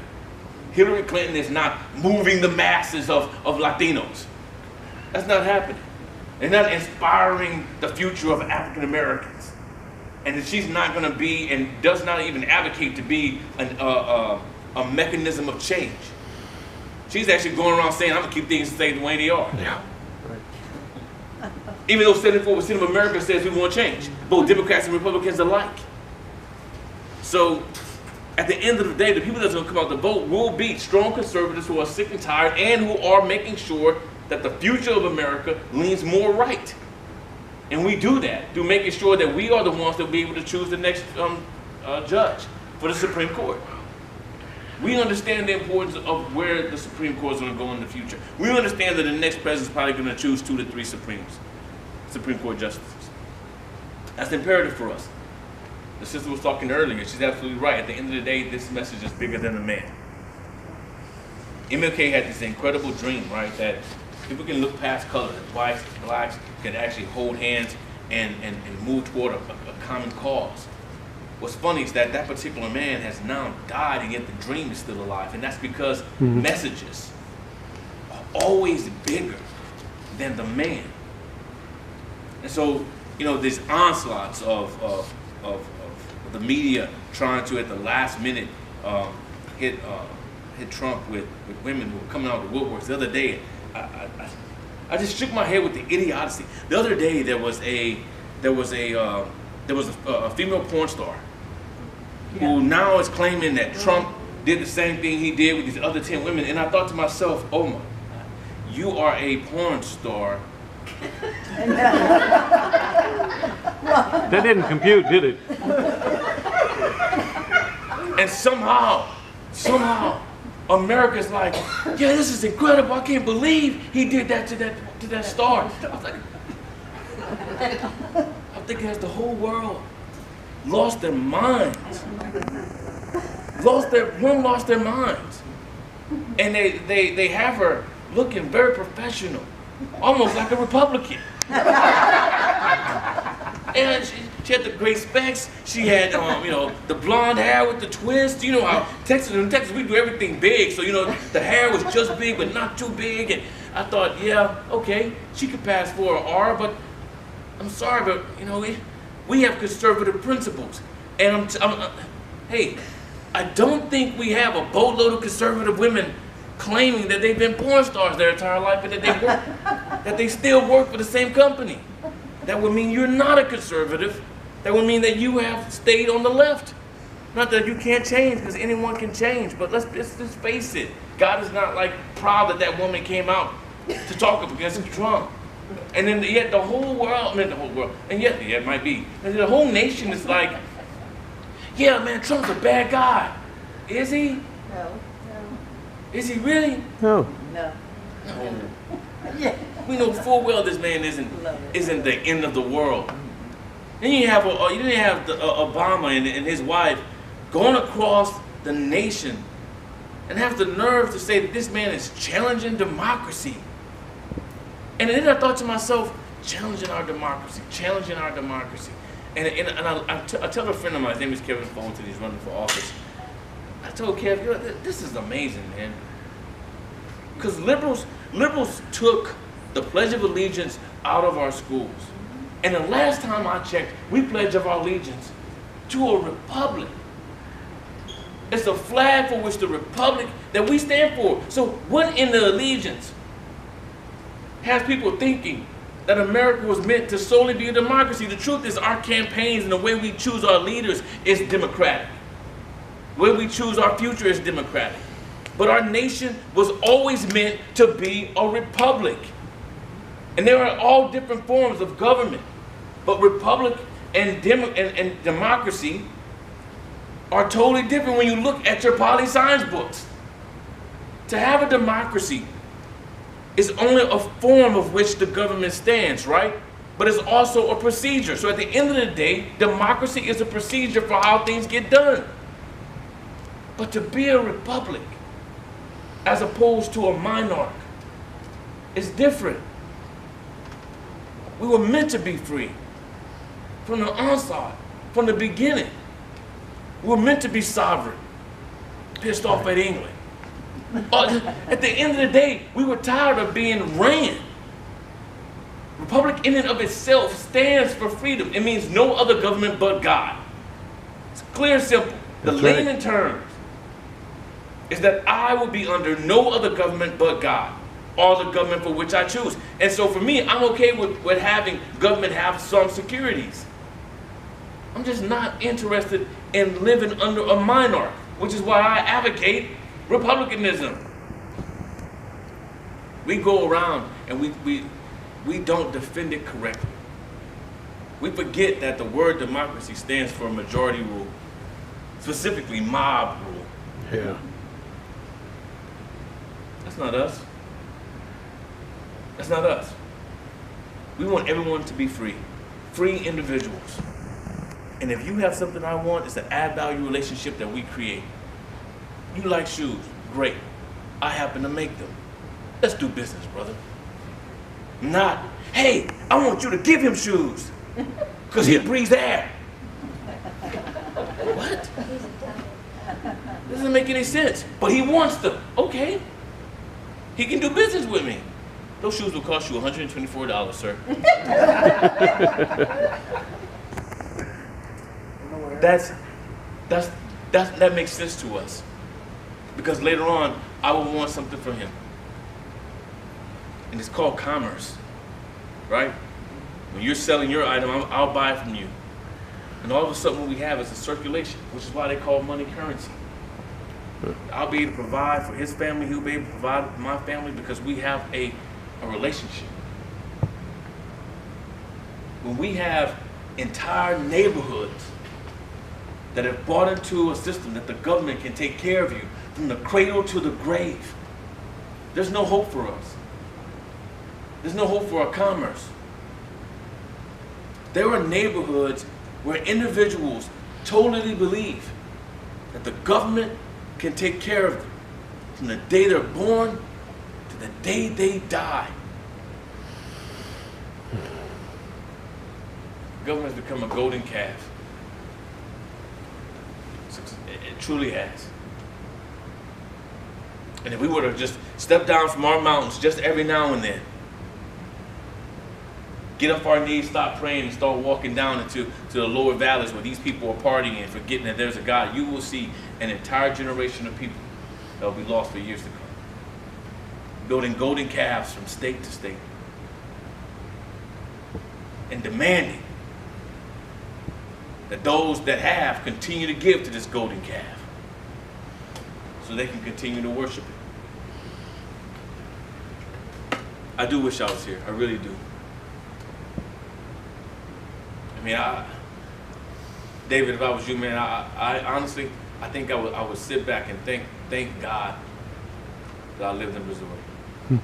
Hillary Clinton is not moving the masses of Latinos. That's not happening. They're not inspiring the future of African Americans. And she's not going to be, and does not even advocate to be a mechanism of change. She's actually going around saying, I'm going to keep things the way they are. Yeah. Even though 74% of America says we want change, both Democrats and Republicans alike. So, at the end of the day, the people that's going to come out to vote will be strong conservatives who are sick and tired and who are making sure that the future of America leans more right. And we do that through making sure that we are the ones that will be able to choose the next judge for the Supreme Court. We understand the importance of where the Supreme Court is going to go in the future. We understand that the next president is probably going to choose 2 to 3 Supreme Court justices. That's imperative for us. The sister was talking earlier. She's absolutely right. At the end of the day, this message is bigger than the man. MLK had this incredible dream, right, that people can look past color, that whites, blacks can actually hold hands and move toward a common cause. What's funny is that particular man has now died, and yet the dream is still alive. And that's because messages are always bigger than the man. And so, these onslaughts of the media trying to, at the last minute, hit Trump with women who were coming out of the woodworks. The other day, I just shook my head with the idiocy. The other day, there was a female porn star who now is claiming that Trump did the same thing he did with these other 10 women. And I thought to myself, oh my, you are a porn star. That didn't compute, did it? And somehow, America's like, yeah, this is incredible. I can't believe he did that to that star. I was like, I'm thinking as the whole world lost their minds. Lost their minds. And they have her looking very professional, almost like a Republican. And she had the great specs. She had, the blonde hair with the twist. You know how in Texas we do everything big. So, the hair was just big, but not too big. And I thought, yeah, okay, she could pass for an R, but I'm sorry, but, we have conservative principles. And hey, I don't think we have a boatload of conservative women claiming that they've been porn stars their entire life, but that they still work for the same company. That would mean you're not a conservative. That would mean that you have stayed on the left. Not that you can't change, because anyone can change, but let's face it. God is not proud that woman came out to talk up against Trump. And then yet the whole world, and yet it might be, and the whole nation is like, yeah, man, Trump's a bad guy. Is he? No. Is he really? No. No. No. Yeah. We know full well this man isn't the end of the world. Then you have Obama and his wife going across the nation and have the nerve to say that this man is challenging democracy. And then I thought to myself, challenging our democracy. And I tell a friend of mine, his name is Kevin Fulton, he's running for office. I told Kev, this is amazing, man. Because liberals took the Pledge of Allegiance out of our schools. And the last time I checked, we pledge of our allegiance to a republic. It's a flag for which the republic that we stand for. So what in the allegiance has people thinking that America was meant to solely be a democracy? The truth is our campaigns and the way we choose our leaders is democratic. The way we choose our future is democratic. But our nation was always meant to be a republic. And there are all different forms of government. But republic and democracy are totally different when you look at your poli-science books. To have a democracy is only a form of which the government stands, right? But it's also a procedure. So at the end of the day, democracy is a procedure for how things get done. But to be a republic, as opposed to a monarch, is different. We were meant to be free. From the onset, from the beginning. We were meant to be sovereign. Pissed off at England. At the end of the day, we were tired of being ran. Republic in and of itself stands for freedom. It means no other government but God. It's clear and simple. The layman terms is that I will be under no other government but God, or the government for which I choose. And so for me, I'm okay with having government have some securities. I'm just not interested in living under a monarch, which is why I advocate republicanism. We go around and we don't defend it correctly. We forget that the word democracy stands for majority rule, specifically mob rule. Yeah. That's not us. That's not us. We want everyone to be free. Free individuals. And if you have something I want, it's an add value relationship that we create. You like shoes, great. I happen to make them. Let's do business, brother. Not, hey, I want you to give him shoes because he breathes air. What? Doesn't make any sense. But he wants them. Okay. He can do business with me. Those shoes will cost you $124, sir. That makes sense to us. Because later on, I will want something from him. And it's called commerce, right? When you're selling your item, I'll buy it from you. And all of a sudden what we have is a circulation, which is why they call money currency. I'll be able to provide for his family. He'll be able to provide for my family because we have a relationship. When we have entire neighborhoods that have bought into a system that the government can take care of you from the cradle to the grave, there's no hope for us. There's no hope for our commerce. There are neighborhoods where individuals totally believe that the government can take care of them from the day they're born to the day they die. The government has become a golden calf. It truly has. And if we were to just step down from our mountains just every now and then, get off our knees, stop praying, and start walking down into the lower valleys where these people are partying and forgetting that there's a God, you will see an entire generation of people that will be lost for years to come. Building golden calves from state to state. And demanding that those that have continue to give to this golden calf so they can continue to worship it. I do wish I was here. I really do. I mean, David, if I was you, man, I honestly, I think I would sit back and thank God that I lived in Missouri. I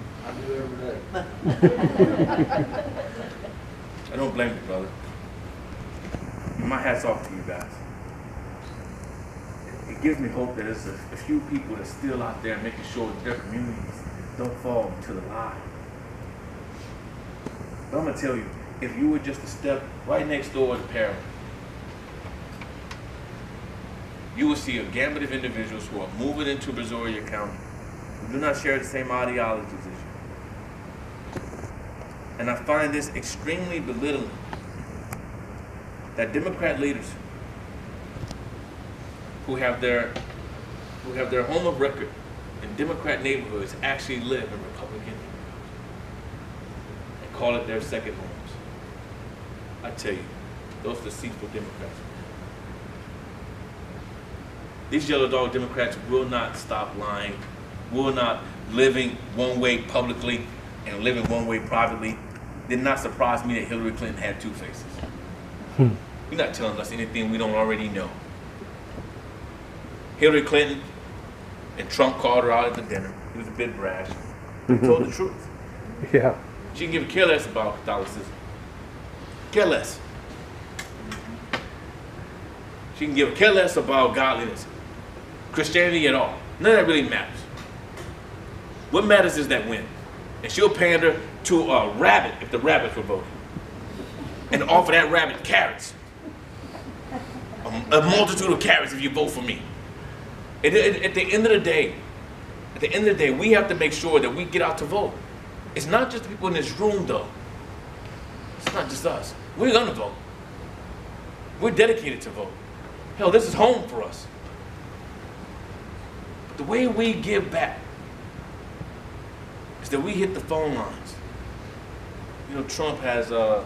do every day. I don't blame you, brother. My hat's off to you guys. It gives me hope that there's a few people that's still out there making sure that their communities don't fall into the lie. But I'm going to tell you, if you were just to step right next door to Perry, you will see a gambit of individuals who are moving into Brazoria County who do not share the same ideologies as you. And I find this extremely belittling that Democrat leaders who have their home of record in Democrat neighborhoods actually live in Republican neighborhoods and call it their second homes. I tell you, those deceitful Democrats. These yellow dog Democrats will not stop lying, will not living one way publicly and living one way privately. Did not surprise me that Hillary Clinton had two faces. You're not telling us anything we don't already know. Hillary Clinton and Trump called her out at the dinner. He was a bit brash. He told the truth. Yeah. She can give a care less about Catholicism. Care less. She can give a care less about godliness, Christianity at all. None of that really matters. What matters is that win. And she'll pander to a rabbit if the rabbits were voting. And offer that rabbit carrots. A multitude of carrots if you vote for me. At the end of the day, we have to make sure that we get out to vote. It's not just the people in this room, though. It's not just us. We're gonna vote. We're dedicated to vote. Hell, this is home for us. But the way we give back is that we hit the phone lines. You know, Trump has a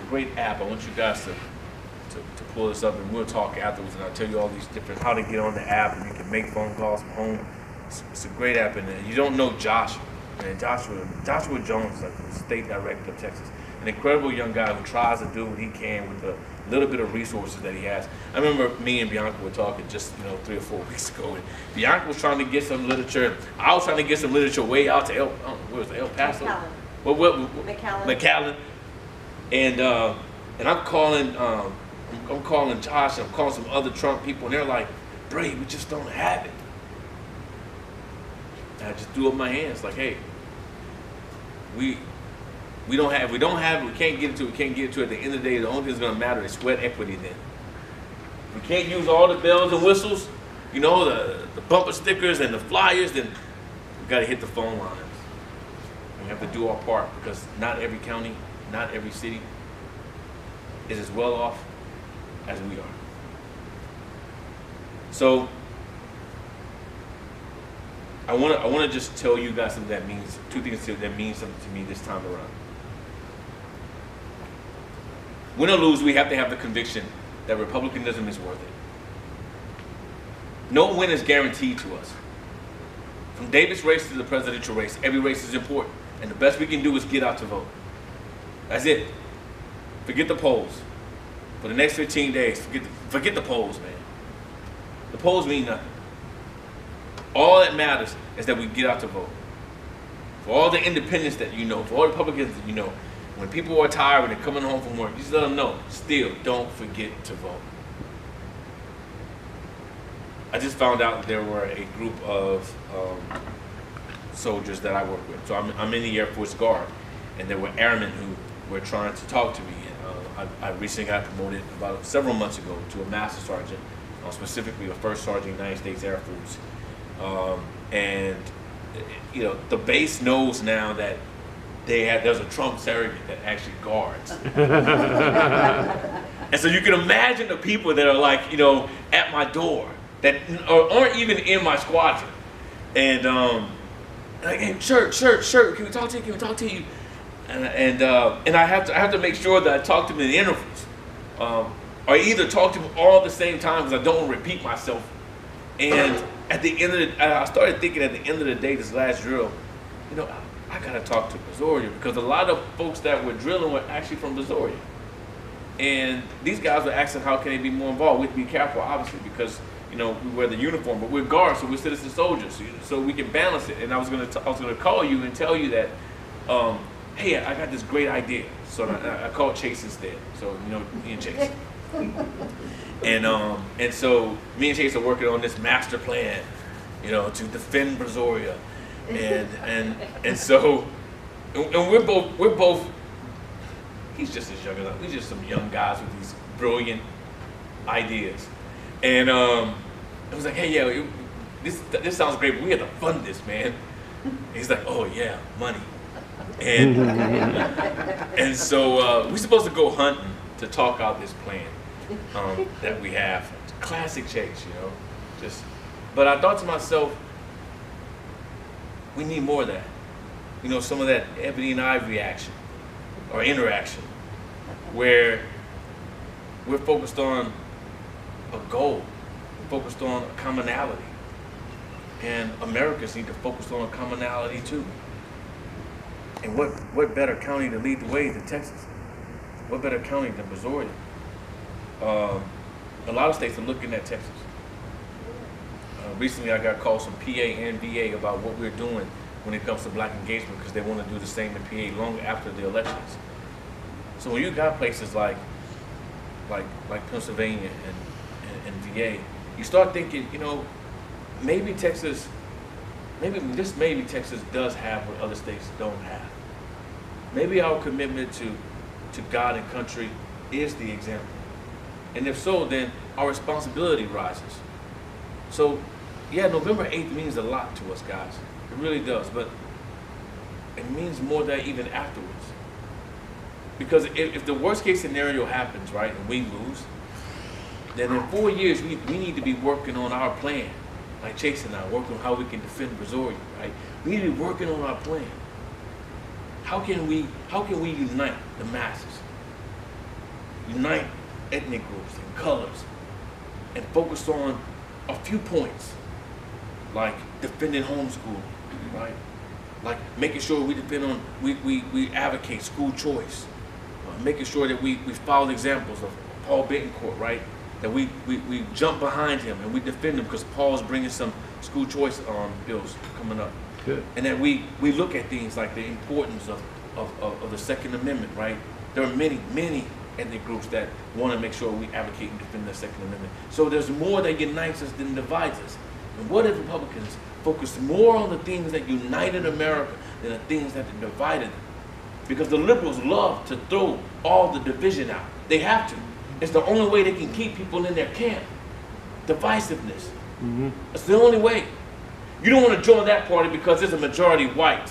great app. I want you guys to pull this up, and we'll talk afterwards, and I'll tell you all these different, how to get on the app, and you can make phone calls from home. It's a great app, and you don't know Joshua. And Joshua Jones, like the state director of Texas, an incredible young guy who tries to do what he can with the little bit of resources that he has. I remember me and Bianca were talking just 3 or 4 weeks ago, and Bianca was trying to get some literature. I was trying to get some literature way out to El Paso? McAllen. And I'm calling Josh, and I'm calling some other Trump people, and they're like, Bray, we just don't have it. And I just threw up my hands like, hey, we don't have it, we can't get it to it. At the end of the day, the only thing that's gonna matter is sweat equity then. We can't use all the bells and whistles, the bumper stickers and the flyers, then we gotta hit the phone lines. We have to do our part, because not every county, not every city is as well off as we are. So I want to just tell you guys something that means, two things that mean something to me this time around. Win or lose, we have to have the conviction that republicanism is worth it. No win is guaranteed to us. From David's race to the presidential race, every race is important. And the best we can do is get out to vote. That's it. Forget the polls. For the next 15 days, forget the polls, man. The polls mean nothing. All that matters is that we get out to vote. For all the independents that you know, for all the Republicans that you know, when people are tired, when they're coming home from work, you just let them know, still, don't forget to vote. I just found out that there were a group of soldiers that I work with. So I'm in the Air Force Guard, and there were airmen who were trying to talk to me. I recently got promoted about several months ago to a master sergeant, specifically a first sergeant United States Air Force. And you know, the base knows now that there's a Trump surrogate that actually guards. And so you can imagine the people that are like, you know, at my door that aren't even in my squadron. And like, hey, shirt, can we talk to you? Can we talk to you? And I have to make sure that I talk to them in the intervals, or either talk to them all at the same time because I don't want to repeat myself. And at the end of the, I started thinking at the end of the day, this last drill, you know, I gotta talk to Brazoria because a lot of folks that were drilling were actually from Brazoria. And these guys were asking how can they be more involved. We have to be careful, obviously, because you know we wear the uniform, but we're guards, so we're citizen soldiers, so we can balance it. And I was gonna call you and tell you that, hey, I got this great idea. So I called Chase instead. So you know, me and Chase. And so me and Chase are working on this master plan, you know, to defend Brazoria. And so we're both he's just as young as us. We're just some young guys with these brilliant ideas. And I was like, hey, yeah, this sounds great, but we have to fund this, man. And he's like, oh yeah, money. And so we're supposed to go hunting to talk out this plan that we have. Classic Chase, you know. But I thought to myself, we need more of that. You know, some of that Ebony and Ivory action or interaction where we're focused on a goal, we're focused on a commonality. And Americans need to focus on a commonality too. And what better county to lead the way than Texas? What better county than Brazoria? A lot of states are looking at Texas. Recently I got calls from PA and VA about what we're doing when it comes to black engagement because they want to do the same in PA long after the elections. So when you got places like Pennsylvania and VA, you start thinking, you know, maybe Texas does have what other states don't have. Maybe our commitment to God and country is the example. And if so, then our responsibility rises. So, yeah, November 8th means a lot to us, guys. It really does, but it means more than even afterwards. Because if the worst case scenario happens, right, and we lose, then in 4 years, we need to be working on our plan. Like Chase and I, working on how we can defend Brazoria, right? We need to be working on our plan. How can we unite the masses? Unite ethnic groups and colors and focus on a few points, like defending homeschooling, right? Like making sure we depend on, we advocate school choice, making sure that we follow the examples of Paul Betancourt, right? That we jump behind him and we defend him because Paul's bringing some school choice bills coming up. Good. And that we look at things like the importance of the Second Amendment, right? There are many ethnic groups that want to make sure we advocate and defend the Second Amendment. So there's more that unites us than divides us. And what if Republicans focus more on the things that united America than the things that divided them? Because the liberals love to throw all the division out. They have to. It's the only way they can keep people in their camp. Divisiveness. Mm-hmm. It's the only way. You don't want to join that party because there's a majority white.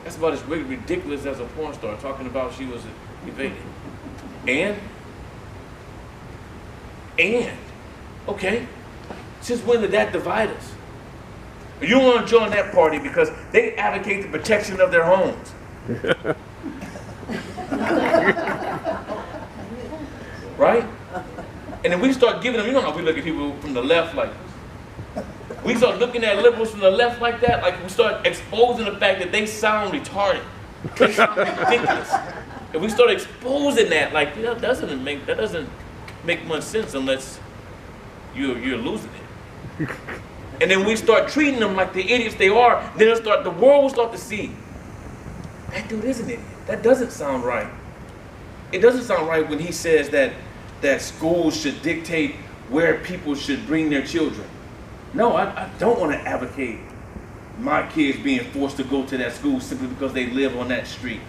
That's about as ridiculous as a porn star talking about she was evaded. And, okay, since when did that divide us? You don't want to join that party because they advocate the protection of their homes. Right? And then we start giving them, you know how we look at people from the left like, we start looking at liberals from the left like that, like we start exposing the fact that they sound retarded. They sound ridiculous. And we start exposing that, like, that doesn't make much sense unless you're losing it. And then we start treating them like the idiots they are, then the world will start to see, that dude is an idiot. That doesn't sound right. It doesn't sound right when he says that schools should dictate where people should bring their children. No, I don't want to advocate my kids being forced to go to that school simply because they live on that street.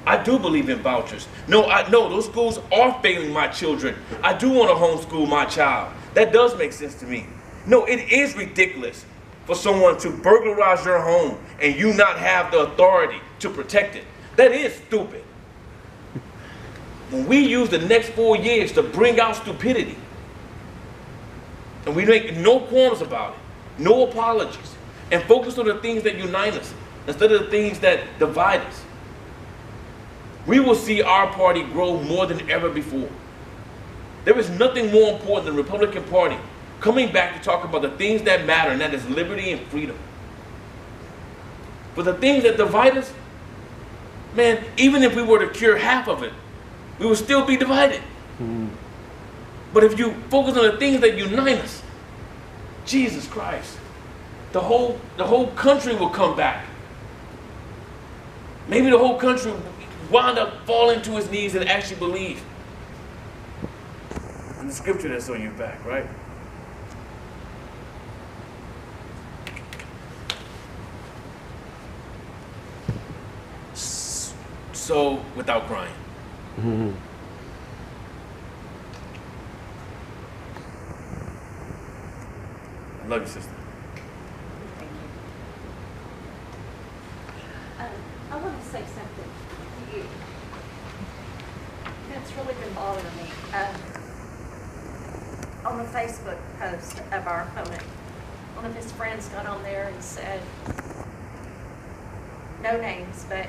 I do believe in vouchers. No, those schools are failing my children. I do want to homeschool my child. That does make sense to me. No, it is ridiculous for someone to burglarize your home and you not have the authority to protect it. That is stupid. When we use the next 4 years to bring out stupidity, and we make no qualms about it, no apologies, and focus on the things that unite us instead of the things that divide us, we will see our party grow more than ever before. There is nothing more important than the Republican Party coming back to talk about the things that matter, and that is liberty and freedom. But the things that divide us, man, even if we were to cure half of it, we would still be divided. But if you focus on the things that unite us, Jesus Christ, the whole country will come back. Maybe the whole country will wind up falling to its knees and actually believe in the scripture that's on your back, right? So, without crying. I love you, sister. I want to say something to you that's really been bothering me. On the Facebook post of our opponent, one of his friends got on there and said, no names, but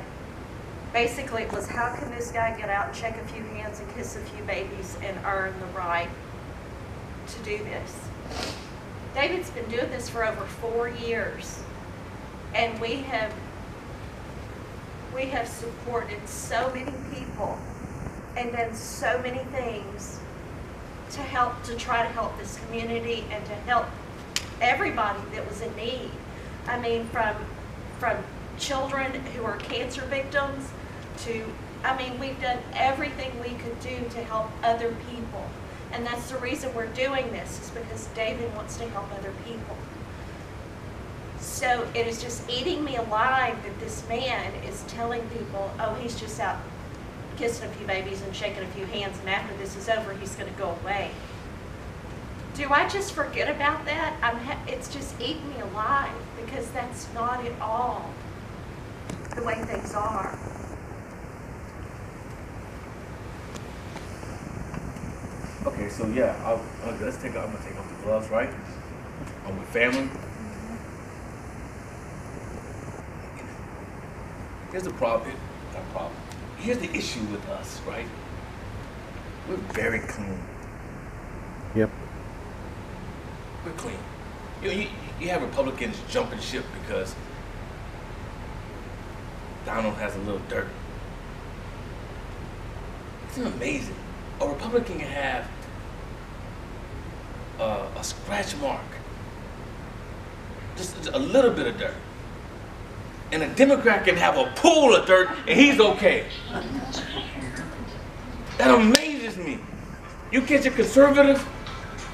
basically it was, how can this guy get out and shake a few hands and kiss a few babies and earn the right to do this? David's been doing this for over 4 years, and we have supported so many people and done so many things to try to help this community and to help everybody that was in need. I mean, from children who are cancer victims to, I mean, we've done everything we could do to help other people. And that's the reason we're doing this, is because David wants to help other people. So it is just eating me alive that this man is telling people, oh, he's just out kissing a few babies and shaking a few hands, and after this is over, he's going to go away. Do I just forget about that? It's just eating me alive, because that's not at all the way things are. Okay, so yeah, I'm gonna take off the gloves, right? I'm with family. Here's the problem. Here's the issue with us, right? We're very clean. Yep. We're clean. You have Republicans jumping ship because Donald has a little dirt. It's amazing. A Republican can have a scratch mark, just a little bit of dirt. And a Democrat can have a pool of dirt and he's okay. That amazes me. You catch a conservative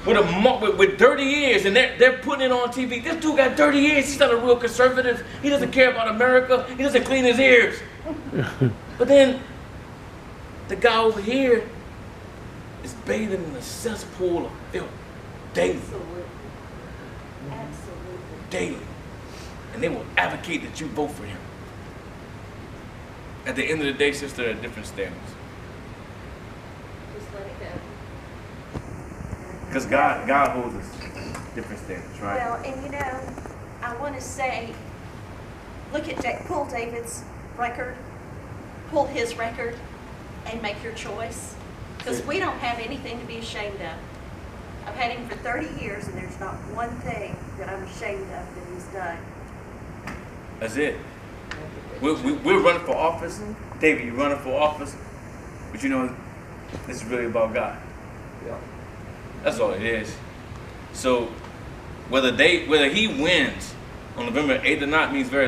with dirty ears and they're putting it on TV. This dude got dirty ears. He's not a real conservative. He doesn't care about America. He doesn't clean his ears. But then the guy over here is bathing in a cesspool of filth daily. Absolutely. Daily. And they will advocate that you vote for him. At the end of the day, sister, there are different standards. Just let it go. Because God holds us different standards, right? Well, and you know, I want to say, pull David's record, pull his record, and make your choice. Because we don't have anything to be ashamed of. had him for 30 years, and there's not one thing that I'm ashamed of that he's done. That's it. We're running for office. David, you're running for office. But you know, this is really about God. Yeah. That's all it is. So whether he wins on November 8th or not means very